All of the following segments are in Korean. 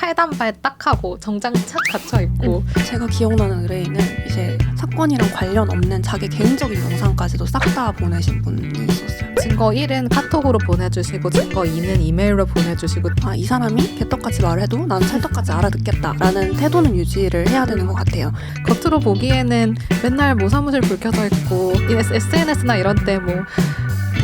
칼단발 딱 하고 정장 착 갖춰 입고 제가 기억나는 의뢰인은 이제 사건이랑 관련 없는 자기 개인적인 영상까지도 싹 다 보내신 분이 있었어요. 증거 1은 카톡으로 보내주시고 증거 2는 이메일로 보내주시고 이 사람이 개떡같이 말을 해도 나는 찰떡같이 알아듣겠다라는 태도는 유지를 해야 되는 것 같아요. 겉으로 보기에는 맨날 뭐 사무실 불 켜져 있고 SNS나 이런 때 뭐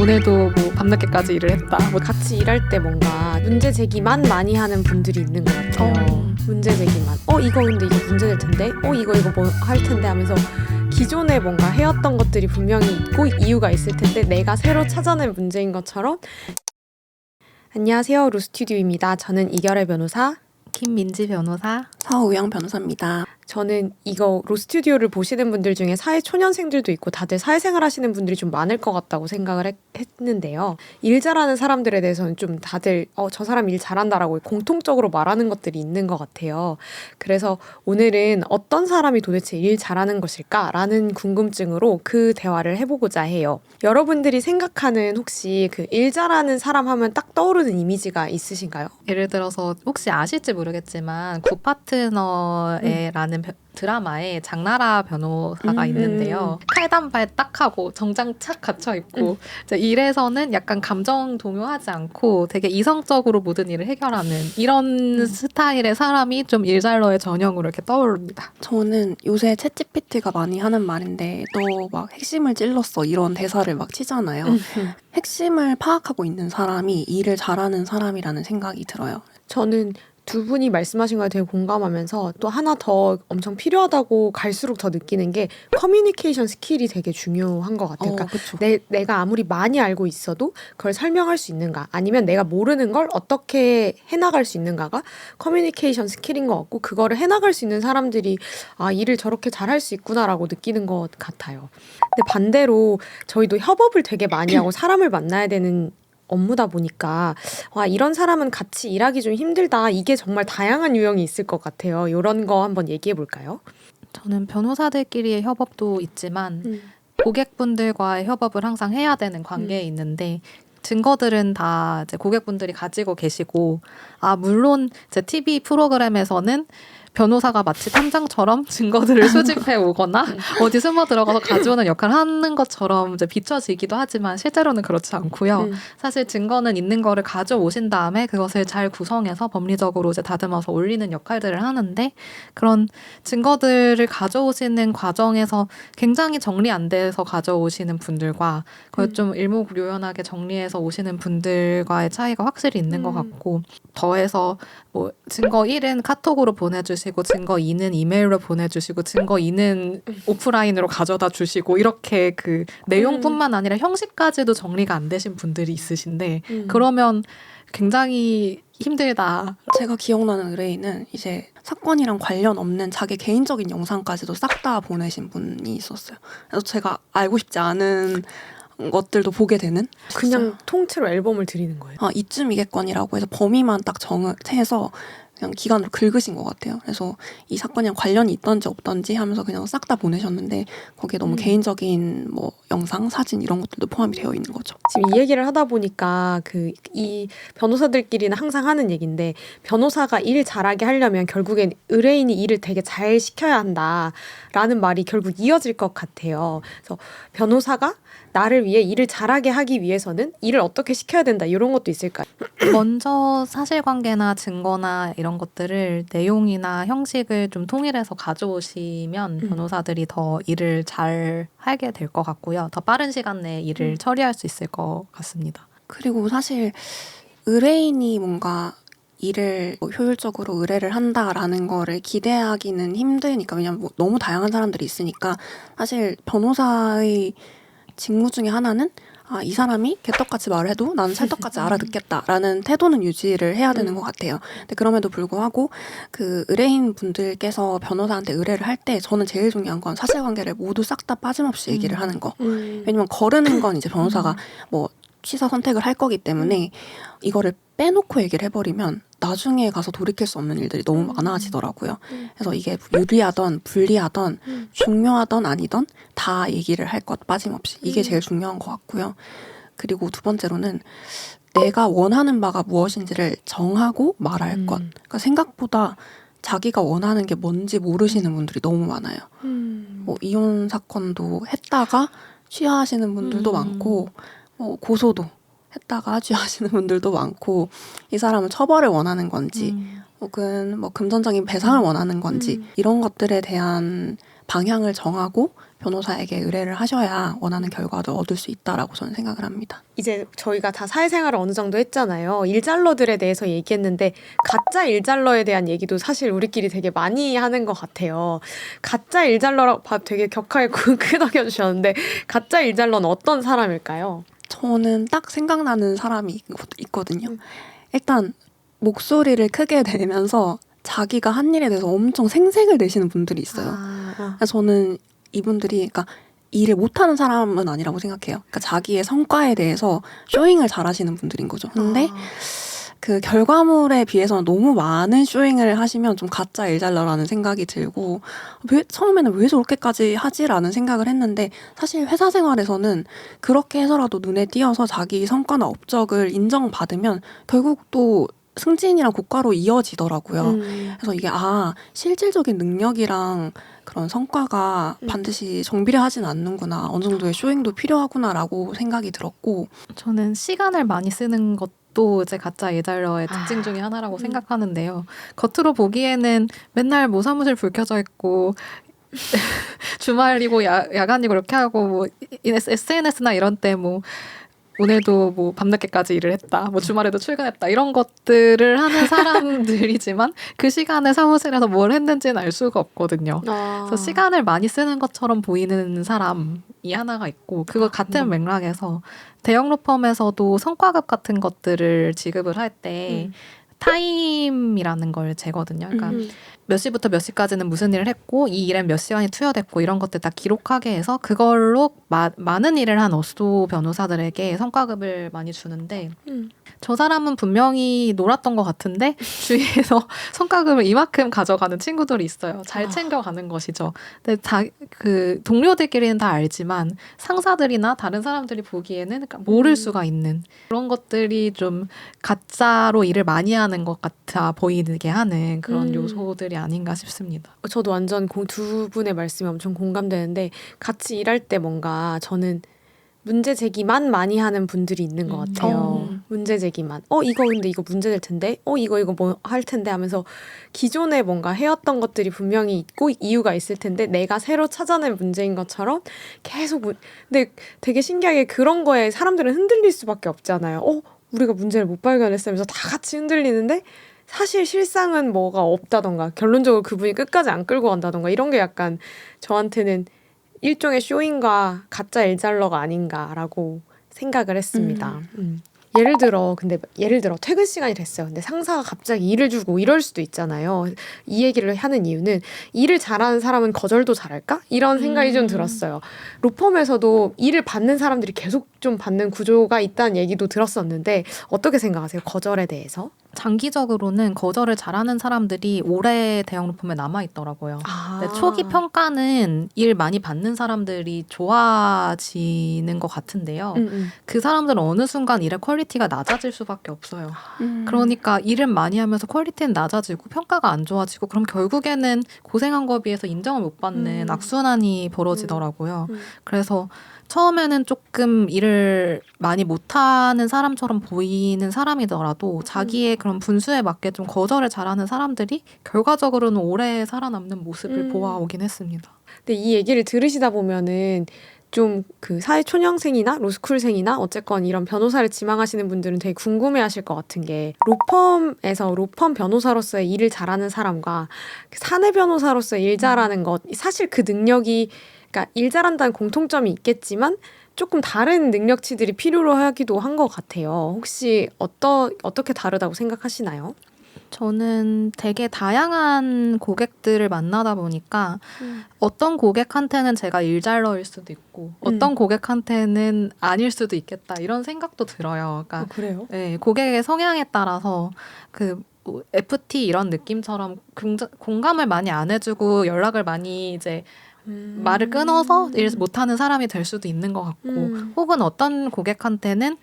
오늘도 뭐 밤늦게까지 일을 했다. 뭐 같이 일할 때 뭔가 문제 제기만 많이 하는 분들이 있는 것 같아요. 문제 제기만. 이거 근데 이거 문제될 텐데. 이거 뭐 할 텐데 하면서 기존에 뭔가 해왔던 것들이 분명히 있고 이유가 있을 텐데 내가 새로 찾아낸 문제인 것처럼. 안녕하세요. 루스튜디오입니다. 저는 이결의 변호사 김민지 변호사 서우영 변호사입니다. 저는 이거 로스튜디오를 보시는 분들 중에 사회초년생들도 있고 다들 사회생활 하시는 분들이 좀 많을 것 같다고 생각을 했는데요. 일 잘하는 사람들에 대해서는 좀 다들 저 사람 일 잘한다라고 공통적으로 말하는 것들이 있는 것 같아요. 그래서 오늘은 어떤 사람이 도대체 일 잘하는 것일까라는 궁금증으로 그 대화를 해보고자 해요. 여러분들이 생각하는 혹시 그 일 잘하는 사람 하면 딱 떠오르는 이미지가 있으신가요? 예를 들어서 혹시 아실지 모르겠지만 굿파트너에라는 드라마에 장나라 변호사가 있는데요. 칼단발 딱 하고 정장 착 갖춰 입고 이제 일에서는 약간 감정 동요하지 않고 되게 이성적으로 모든 일을 해결하는 이런 스타일의 사람이 좀 일잘러의 전형으로 이렇게 떠오릅니다. 저는 요새 챗GPT가 많이 하는 말인데 너 막 핵심을 찔렀어 이런 대사를 막 치잖아요. 핵심을 파악하고 있는 사람이 일을 잘하는 사람이라는 생각이 들어요. 저는 두 분이 말씀하신 거에 되게 공감하면서 또 하나 더 엄청 필요하다고 갈수록 더 느끼는 게 커뮤니케이션 스킬이 되게 중요한 것 같아요. 그러니까 내가 아무리 많이 알고 있어도 그걸 설명할 수 있는가 아니면 내가 모르는 걸 어떻게 해나갈 수 있는가가 커뮤니케이션 스킬인 것 같고 그거를 해나갈 수 있는 사람들이 일을 저렇게 잘할 수 있구나라고 느끼는 것 같아요. 근데 반대로 저희도 협업을 되게 많이 하고 사람을 만나야 되는 업무다 보니까 이런 사람은 같이 일하기 좀 힘들다. 이게 정말 다양한 유형이 있을 것 같아요. 이런 거 한번 얘기해 볼까요? 저는 변호사들끼리의 협업도 있지만 고객분들과의 협업을 항상 해야 되는 관계에 있는데 증거들은 다 이제 고객분들이 가지고 계시고 물론 제 TV 프로그램에서는 변호사가 마치 탐정처럼 증거들을 수집해 오거나 어디 숨어 들어가서 가져오는 역할을 하는 것처럼 이제 비춰지기도 하지만 실제로는 그렇지 않고요. 사실 증거는 있는 거를 가져오신 다음에 그것을 잘 구성해서 법리적으로 이제 다듬어서 올리는 역할들을 하는데 그런 증거들을 가져오시는 과정에서 굉장히 정리 안 돼서 가져오시는 분들과 그걸 좀 일목요연하게 정리해서 오시는 분들과의 차이가 확실히 있는 것 같고 더해서 뭐 증거 1은 카톡으로 보내주시고 증거 2는 이메일로 보내주시고 증거 2는 오프라인으로 가져다 주시고 이렇게 그 내용뿐만 아니라 형식까지도 정리가 안 되신 분들이 있으신데 그러면 굉장히 힘들다. 제가 기억나는 의뢰인은 이제 사건이랑 관련 없는 자기 개인적인 영상까지도 싹 다 보내신 분이 있었어요. 그래서 제가 알고 싶지 않은 것들도 보게 되는 그냥 통째로 앨범을 드리는 거예요. 이쯤이겠거니라고 해서 범위만 딱 정해서 그냥 기간으로 긁으신 것 같아요. 그래서 이 사건이랑 관련이 있던지 없던지 하면서 그냥 싹 다 보내셨는데 거기에 너무 개인적인 뭐 영상, 사진 이런 것들도 포함이 되어 있는 거죠. 지금 이 얘기를 하다 보니까 이 변호사들끼리는 항상 하는 얘기인데 변호사가 일 잘하게 하려면 결국엔 의뢰인이 일을 되게 잘 시켜야 한다라는 말이 결국 이어질 것 같아요. 그래서 변호사가 나를 위해 일을 잘하게 하기 위해서는 일을 어떻게 시켜야 된다 이런 것도 있을까요? 먼저 사실관계나 증거나 이런 것들을 내용이나 형식을 좀 통일해서 가져오시면 변호사들이 더 일을 잘 하게 될 것 같고요. 더 빠른 시간 내에 일을 처리할 수 있을 것 같습니다. 그리고 사실 의뢰인이 뭔가 일을 효율적으로 의뢰를 한다라는 거를 기대하기는 힘드니까 왜냐면 너무 다양한 사람들이 있으니까 사실 변호사의 직무 중에 하나는 이 사람이 개떡같이 말을 해도 나는 찰떡같이 알아듣겠다라는 태도는 유지를 해야 되는 것 같아요. 근데 그럼에도 불구하고 그 의뢰인 분들께서 변호사한테 의뢰를 할 때 저는 제일 중요한 건 사실관계를 모두 싹 다 빠짐없이 얘기를 하는 거. 왜냐면 거르는 건 이제 변호사가 뭐 취사 선택을 할 거기 때문에 이거를 빼놓고 얘기를 해버리면 나중에 가서 돌이킬 수 없는 일들이 너무 많아지더라고요. 그래서 이게 유리하던 불리하던 중요하던 아니던 다 얘기를 할 것 빠짐없이 이게 제일 중요한 것 같고요. 그리고 두 번째로는 내가 원하는 바가 무엇인지를 정하고 말할 것. 그러니까 생각보다 자기가 원하는 게 뭔지 모르시는 분들이 너무 많아요. 뭐 이혼 사건도 했다가 취하하시는 분들도 많고, 뭐 고소도 했다가 취하하시는 분들도 많고, 이 사람은 처벌을 원하는 건지, 혹은 뭐 금전적인 배상을 원하는 건지, 이런 것들에 대한 방향을 정하고 변호사에게 의뢰를 하셔야 원하는 결과도 얻을 수 있다라고 저는 생각을 합니다. 이제 저희가 다 사회생활을 어느 정도 했잖아요. 일잘러들에 대해서 얘기했는데 가짜 일잘러에 대한 얘기도 사실 우리끼리 되게 많이 하는 것 같아요. 가짜 일잘러라고 되게 격하게 끄덕여 주셨는데 가짜 일잘러는 어떤 사람일까요? 저는 딱 생각나는 사람이 있거든요. 일단 목소리를 크게 내면서 자기가 한 일에 대해서 엄청 생색을 내시는 분들이 있어요. 그래서 저는 이분들이 그러니까 일을 못하는 사람은 아니라고 생각해요. 그러니까 자기의 성과에 대해서 쇼잉을 잘하시는 분들인 거죠. 근데 그 결과물에 비해서는 너무 많은 쇼잉을 하시면 좀 가짜 일잘러라는 생각이 들고 처음에는 왜 저렇게까지 하지라는 생각을 했는데 사실 회사 생활에서는 그렇게 해서라도 눈에 띄어서 자기 성과나 업적을 인정받으면 결국 또 승진이랑 고과로 이어지더라고요. 그래서 이게 실질적인 능력이랑 그런 성과가 반드시 정비례하진 않는구나. 어느 정도의 쇼잉도 필요하구나라고 생각이 들었고 저는 시간을 많이 쓰는 것도 이제 가짜 일잘러의 특징 중에 하나라고 생각하는데요. 겉으로 보기에는 맨날 뭐 사무실 불 켜져 있고 주말이고 야간이고 이렇게 하고 뭐 SNS나 이런 때 뭐 오늘도 뭐 밤늦게까지 일을 했다. 뭐 주말에도 출근했다. 이런 것들을 하는 사람들이지만 그 시간에 사무실에서 뭘 했는지는 알 수가 없거든요. 그래서 시간을 많이 쓰는 것처럼 보이는 사람이 하나가 있고 그거 같은 맥락에서 대형 로펌에서도 성과급 같은 것들을 지급을 할 때 타임이라는 걸 재거든요. 그러니까 몇 시부터 몇 시까지는 무슨 일을 했고 이 일엔 몇 시간이 투여됐고 이런 것들 다 기록하게 해서 그걸로 많은 일을 한 어수 변호사들에게 성과급을 많이 주는데 저 사람은 분명히 놀았던 것 같은데 주위에서 성과급을 이만큼 가져가는 친구들이 있어요. 잘 챙겨가는 것이죠. 근데 그 동료들끼리는 다 알지만 상사들이나 다른 사람들이 보기에는 모를 수가 있는 그런 것들이 좀 가짜로 일을 많이 하는 것 같아 보이게 하는 그런 요소들이 아닌가 싶습니다. 저도 완전 두 분의 말씀이 엄청 공감되는데 같이 일할 때 뭔가 저는 문제 제기만 많이 하는 분들이 있는 것 같아요. 문제 제기만. 이거 근데 이거 문제 될 텐데. 이거 뭐 할 텐데 하면서 기존에 뭔가 해왔던 것들이 분명히 있고 이유가 있을 텐데 내가 새로 찾아낸 문제인 것처럼 계속 근데 되게 신기하게 그런 거에 사람들은 흔들릴 수밖에 없잖아요. 우리가 문제를 못 발견했으면서 다 같이 흔들리는데 사실 실상은 뭐가 없다던가 결론적으로 그분이 끝까지 안 끌고 간다던가 이런 게 약간 저한테는 일종의 쇼잉과 가짜 일잘러가 아닌가라고 생각을 했습니다. 예를 들어 퇴근 시간이 됐어요. 근데 상사가 갑자기 일을 주고 이럴 수도 있잖아요. 이 얘기를 하는 이유는 일을 잘하는 사람은 거절도 잘할까? 이런 생각이 좀 들었어요. 로펌에서도 일을 받는 사람들이 계속 좀 받는 구조가 있다는 얘기도 들었었는데 어떻게 생각하세요? 거절에 대해서? 장기적으로는 거절을 잘하는 사람들이 오래 대형 로펌에 남아있더라고요. 근데 초기 평가는 일 많이 받는 사람들이 좋아지는 것 같은데요. 그 사람들은 어느 순간 일의 퀄리티가 낮아질 수밖에 없어요. 그러니까 일은 많이 하면서 퀄리티는 낮아지고 평가가 안 좋아지고 그럼 결국에는 고생한 거에 비해서 인정을 못 받는 악순환이 벌어지더라고요. 그래서 처음에는 조금 일을 많이 못하는 사람처럼 보이는 사람이더라도 자기의 그런 분수에 맞게 좀 거절을 잘하는 사람들이 결과적으로는 오래 살아남는 모습을 보아오긴 했습니다. 근데 이 얘기를 들으시다 보면은 좀 그 사회초년생이나 로스쿨생이나 어쨌건 이런 변호사를 지망하시는 분들은 되게 궁금해하실 것 같은 게 로펌에서 로펌 변호사로서의 일을 잘하는 사람과 사내 변호사로서의 일 잘하는 것 사실 그 능력이 그러니까 일 잘한다는 공통점이 있겠지만 조금 다른 능력치들이 필요로 하기도 한 것 같아요. 혹시 어떻게 다르다고 생각하시나요? 저는 되게 다양한 고객들을 만나다 보니까 어떤 고객한테는 제가 일잘러일 수도 있고 어떤 고객한테는 아닐 수도 있겠다 이런 생각도 들어요. 그러니까 그래요? 네, 고객의 성향에 따라서 뭐 FT 이런 느낌처럼 공감을 많이 안 해주고 연락을 많이 이제 말을 끊어서 일 못하는 사람이 될 수도 있는 것 같고 혹은 어떤 고객한테는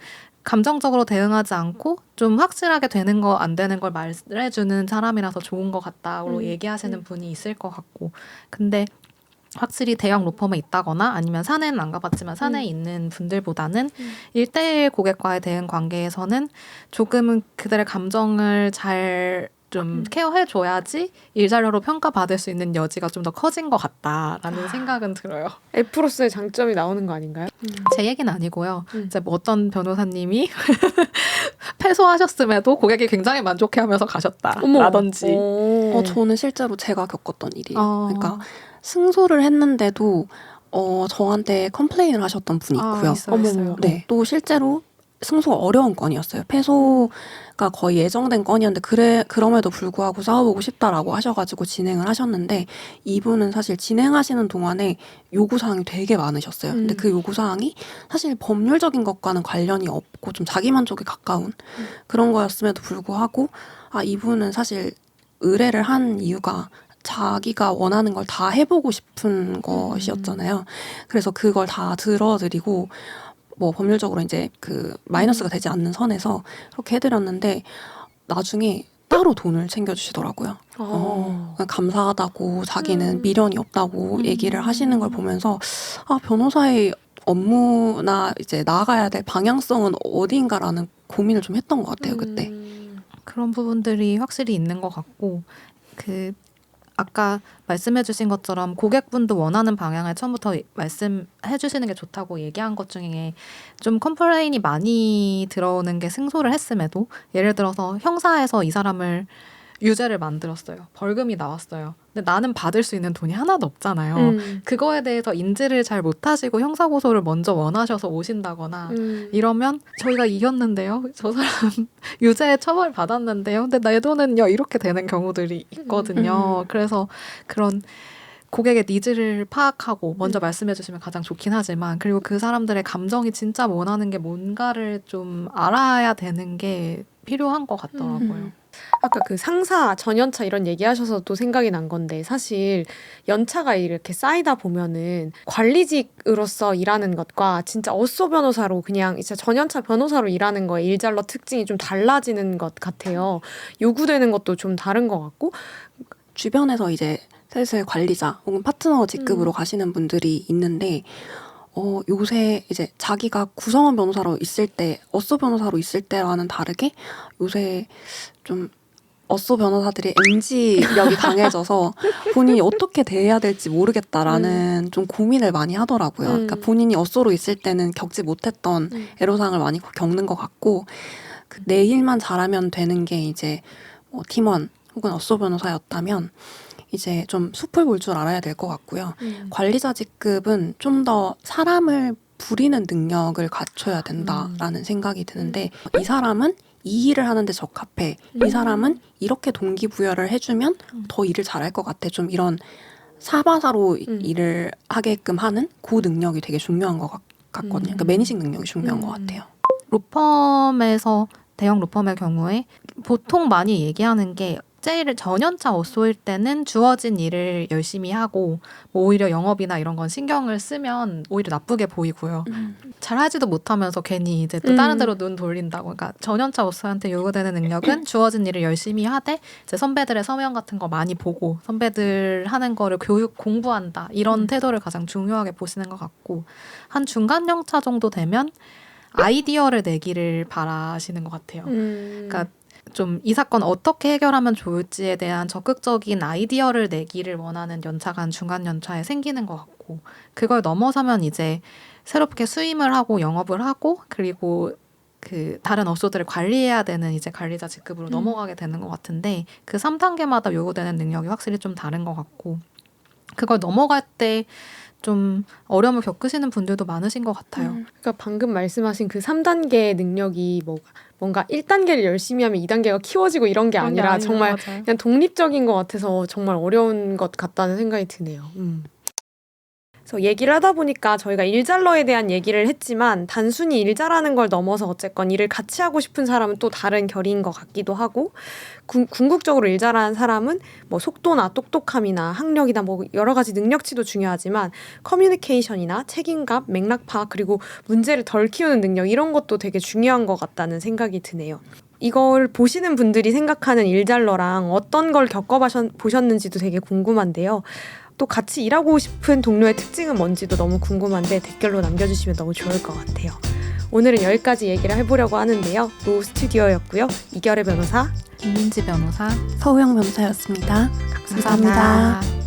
감정적으로 대응하지 않고 좀 확실하게 되는 거 안 되는 걸 말해주는 사람이라서 좋은 것 같다고 얘기하시는 분이 있을 것 같고 근데 확실히 대형 로펌에 있다거나 아니면 사내는 안 가봤지만 사내에 있는 분들보다는 1대1 고객과의 대응 관계에서는 조금은 그들의 감정을 잘 좀 케어해줘야지 일자리로 평가받을 수 있는 여지가 좀 더 커진 것 같다라는 생각은 들어요. F로서의 장점이 나오는 거 아닌가요? 제 얘기는 아니고요. 이제 뭐 어떤 변호사님이 패소하셨음에도 고객이 굉장히 만족해하면서 가셨다라든지. 저는 실제로 제가 겪었던 일이에요. 그러니까 승소를 했는데도 저한테 컴플레인을 하셨던 분이 있고요. 있어요. 네, 또 실제로 승소가 어려운 건이었어요. 패소가 거의 예정된 건이었는데 그럼에도 불구하고 싸워보고 싶다라고 하셔가지고 진행을 하셨는데 이분은 사실 진행하시는 동안에 요구사항이 되게 많으셨어요. 근데 그 요구사항이 사실 법률적인 것과는 관련이 없고 좀 자기만족에 가까운 그런 거였음에도 불구하고 이분은 사실 의뢰를 한 이유가 자기가 원하는 걸 다 해보고 싶은 것이었잖아요. 그래서 그걸 다 들어드리고 뭐 법률적으로 이제 그 마이너스가 되지 않는 선에서 그렇게 해드렸는데 나중에 따로 돈을 챙겨주시더라고요. 감사하다고 자기는 미련이 없다고 얘기를 하시는 걸 보면서 변호사의 업무나 이제 나아가야 될 방향성은 어디인가라는 고민을 좀 했던 것 같아요 그때. 그런 부분들이 확실히 있는 것 같고 아까 말씀해주신 것처럼 고객분도 원하는 방향을 처음부터 말씀해주시는 게 좋다고 얘기한 것 중에 좀 컴플레인이 많이 들어오는 게 승소를 했음에도 예를 들어서 형사에서 이 사람을 유죄를 만들었어요. 벌금이 나왔어요. 근데 나는 받을 수 있는 돈이 하나도 없잖아요. 그거에 대해서 인지를 잘 못하시고 형사고소를 먼저 원하셔서 오신다거나 이러면 저희가 이겼는데요. 저 사람 유죄 처벌 받았는데요. 근데 내 돈은요. 이렇게 되는 경우들이 있거든요. 그래서 그런 고객의 니즈를 파악하고 먼저 말씀해 주시면 가장 좋긴 하지만 그리고 그 사람들의 감정이 진짜 원하는 게 뭔가를 좀 알아야 되는 게 필요한 것 같더라고요. 아까 그 상사, 전연차 이런 얘기하셔서 또 생각이 난 건데 사실 연차가 이렇게 쌓이다 보면은 관리직으로서 일하는 것과 진짜 어쏘 변호사로 그냥 진짜 전연차 변호사로 일하는 거에 일잘러 특징이 좀 달라지는 것 같아요. 요구되는 것도 좀 다른 것 같고 주변에서 이제 슬슬 관리자 혹은 파트너 직급으로 가시는 분들이 있는데 요새 이제 자기가 구성원 변호사로 있을 때, 어쏘 변호사로 있을 때와는 다르게 요새 좀 어쏘 변호사들이 NG력이 강해져서 본인이 어떻게 대해야 될지 모르겠다라는 좀 고민을 많이 하더라고요. 그러니까 본인이 어쏘로 있을 때는 겪지 못했던 애로사항을 많이 겪는 것 같고 내 일만 잘하면 되는 게 이제 뭐 팀원 혹은 어쏘 변호사였다면 이제 좀 숲을 볼 줄 알아야 될 것 같고요. 관리자 직급은 좀 더 사람을 부리는 능력을 갖춰야 된다라는 생각이 드는데 이 사람은 이 일을 하는데 적합해. 이 사람은 이렇게 동기부여를 해주면 더 일을 잘할 것 같아. 좀 이런 사바사로 일을 하게끔 하는 그 능력이 되게 중요한 것 같거든요. 그러니까 매니징 능력이 중요한 것 같아요. 로펌에서 대형 로펌의 경우에 보통 많이 얘기하는 게 제일 전연차 어쏘일 때는 주어진 일을 열심히 하고 뭐 오히려 영업이나 이런 건 신경을 쓰면 오히려 나쁘게 보이고요. 잘하지도 못하면서 괜히 이제 또 다른 데로 눈 돌린다고. 그러니까 전연차 어쏘한테 요구되는 능력은 주어진 일을 열심히 하되 이제 선배들의 서면 같은 거 많이 보고 선배들 하는 거를 공부한다. 이런 태도를 가장 중요하게 보시는 것 같고 한 중간 영차 정도 되면 아이디어를 내기를 바라시는 것 같아요. 그러니까 좀 이 사건 어떻게 해결하면 좋을지에 대한 적극적인 아이디어를 내기를 원하는 연차가 한 중간 연차에 생기는 것 같고 그걸 넘어서면 이제 새롭게 수임을 하고 영업을 하고 그리고 그 다른 업소들을 관리해야 되는 이제 관리자 직급으로 넘어가게 되는 것 같은데 그 3단계마다 요구되는 능력이 확실히 좀 다른 것 같고 그걸 넘어갈 때 좀 어려움을 겪으시는 분들도 많으신 것 같아요. 그러니까 방금 말씀하신 그 3단계 능력이 뭔가 1단계를 열심히 하면 2단계가 키워지고 이런 게 아니라 정말 맞아요. 그냥 독립적인 것 같아서 정말 어려운 것 같다는 생각이 드네요. 그래서 얘기를 하다 보니까 저희가 일잘러에 대한 얘기를 했지만 단순히 일잘하는 걸 넘어서 어쨌건 일을 같이 하고 싶은 사람은 또 다른 결의인 것 같기도 하고 궁극적으로 일잘하는 사람은 뭐 속도나 똑똑함이나 학력이나 뭐 여러 가지 능력치도 중요하지만 커뮤니케이션이나 책임감, 맥락 파악 그리고 문제를 덜 키우는 능력 이런 것도 되게 중요한 것 같다는 생각이 드네요. 이걸 보시는 분들이 생각하는 일잘러랑 어떤 걸 겪어보셨는지도 되게 궁금한데요. 또 같이 일하고 싶은 동료의 특징은 뭔지도 너무 궁금한데 댓글로 남겨주시면 너무 좋을 것 같아요. 오늘은 여기까지 얘기를 해보려고 하는데요. 로우 스튜디오였고요. 이결의 변호사, 김민지 변호사, 서우영 변호사였습니다. 감사합니다.